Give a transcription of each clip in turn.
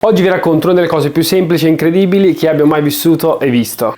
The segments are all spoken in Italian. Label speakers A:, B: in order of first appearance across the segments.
A: Oggi vi racconto una delle cose più semplici e incredibili che abbia mai vissuto e visto.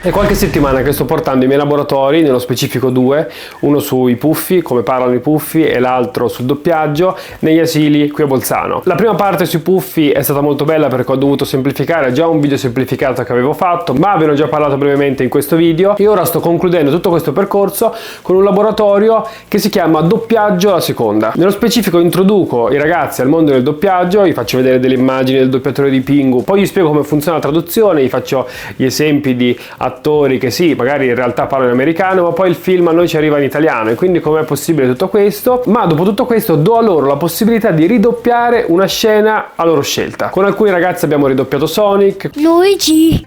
A: È qualche settimana che sto portando i miei laboratori, nello specifico due, uno sui puffi, come parlano i puffi, e l'altro sul doppiaggio, negli asili qui a Bolzano. La prima parte sui puffi è stata molto bella perché ho dovuto semplificare già un video semplificato che avevo fatto, ma ve ne ho già parlato brevemente in questo video, e ora sto concludendo tutto questo percorso con un laboratorio che si chiama Doppiaggio alla seconda. Nello specifico introduco i ragazzi al mondo del doppiaggio, gli faccio vedere delle immagini del doppiatore di Pingu, poi gli spiego come funziona la traduzione, gli faccio gli esempi di attori che sì, magari in realtà parlano in americano, ma poi il film a noi ci arriva in italiano, e quindi com'è possibile tutto questo? Ma dopo tutto questo do a loro la possibilità di ridoppiare una scena a loro scelta. Con alcuni ragazzi abbiamo ridoppiato Sonic,
B: Luigi,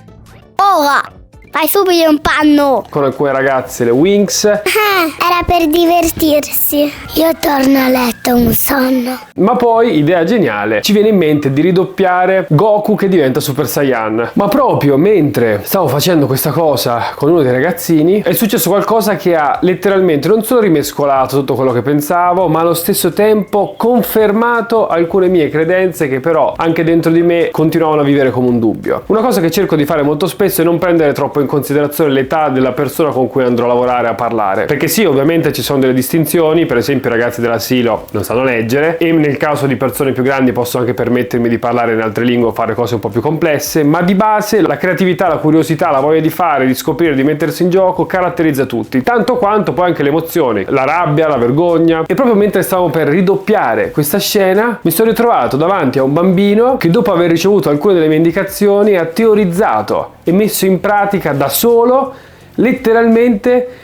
B: ora fai subito un panno.
A: con alcune ragazze le Winx,
B: Era per divertirsi. Io torno a letto, un sonno.
A: ma poi, idea geniale, ci viene in mente di ridoppiare Goku che diventa Super Saiyan. Ma proprio mentre stavo facendo questa cosa con uno dei ragazzini è successo qualcosa che ha letteralmente non solo rimescolato tutto quello che pensavo, ma allo stesso tempo confermato alcune mie credenze che però anche dentro di me continuavano a vivere come un dubbio. Una cosa che cerco di fare molto spesso è non prendere troppo in considerazione l'età della persona con cui andrò a lavorare, a parlare, perché sì, ovviamente ci sono delle distinzioni, per esempio i ragazzi dell'asilo non sanno leggere, e nel caso di persone più grandi posso anche permettermi di parlare in altre lingue o fare cose un po' più complesse, ma di base la creatività, la curiosità, la voglia di fare, di scoprire, di mettersi in gioco caratterizza tutti, tanto quanto poi anche le emozioni, la rabbia, la vergogna. E proprio mentre stavo per ridoppiare questa scena mi sono ritrovato davanti a un bambino che, dopo aver ricevuto alcune delle mie indicazioni, ha teorizzato e messo in pratica da solo letteralmente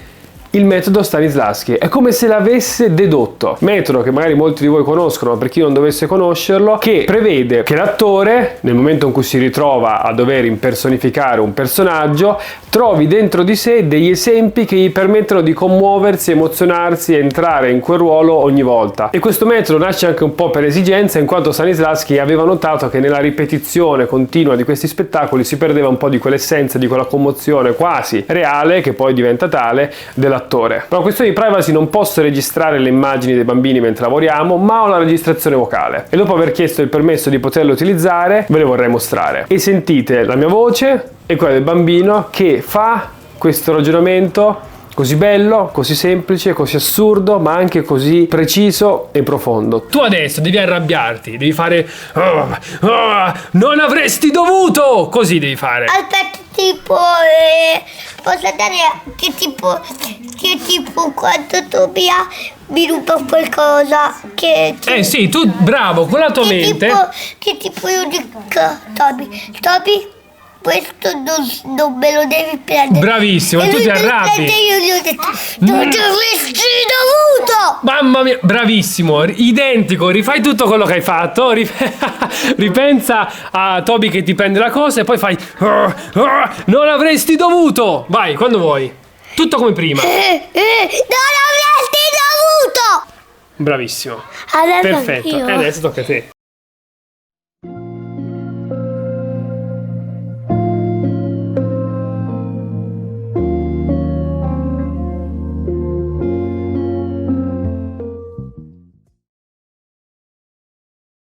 A: il metodo Stanislavski. È come se l'avesse dedotto, metodo che magari molti di voi conoscono, ma per chi non dovesse conoscerlo, che prevede che l'attore, nel momento in cui si ritrova a dover impersonificare un personaggio, trovi dentro di sé degli esempi che gli permettono di commuoversi, emozionarsi e entrare in quel ruolo ogni volta. E questo metodo nasce anche un po' per esigenza, in quanto Stanislavski aveva notato che nella ripetizione continua di questi spettacoli si perdeva un po' di quell'essenza, di quella commozione quasi reale, che poi diventa tale, della attore. Per una questione di privacy non posso registrare le immagini dei bambini mentre lavoriamo, ma ho la registrazione vocale, e dopo aver chiesto il permesso di poterlo utilizzare ve le vorrei mostrare. E sentite la mia voce e quella del bambino che fa questo ragionamento così bello, così semplice, così assurdo, ma anche così preciso e profondo. Tu adesso devi arrabbiarti, devi fare non avresti dovuto, così devi fare.
B: Aspetta, tipo, posso dare che tipo quando Tobia mi ruba qualcosa che
A: Sì, tu bravo, con la tua mente.
B: che tipo io dico, Toby, questo non me lo devi prendere.
A: Bravissimo,
B: E
A: tu
B: lui
A: ti
B: me lo
A: arrabbi.
B: prende, io gli ho detto, non avresti dovuto.
A: Mamma mia, bravissimo, identico, rifai tutto quello che hai fatto, ripensa a Toby che ti prende la cosa e poi fai non avresti dovuto. Vai, quando vuoi. Tutto come prima.
B: Non avresti dovuto.
A: Bravissimo.
B: Adesso
A: Perfetto.
B: io.
A: E adesso tocca a te.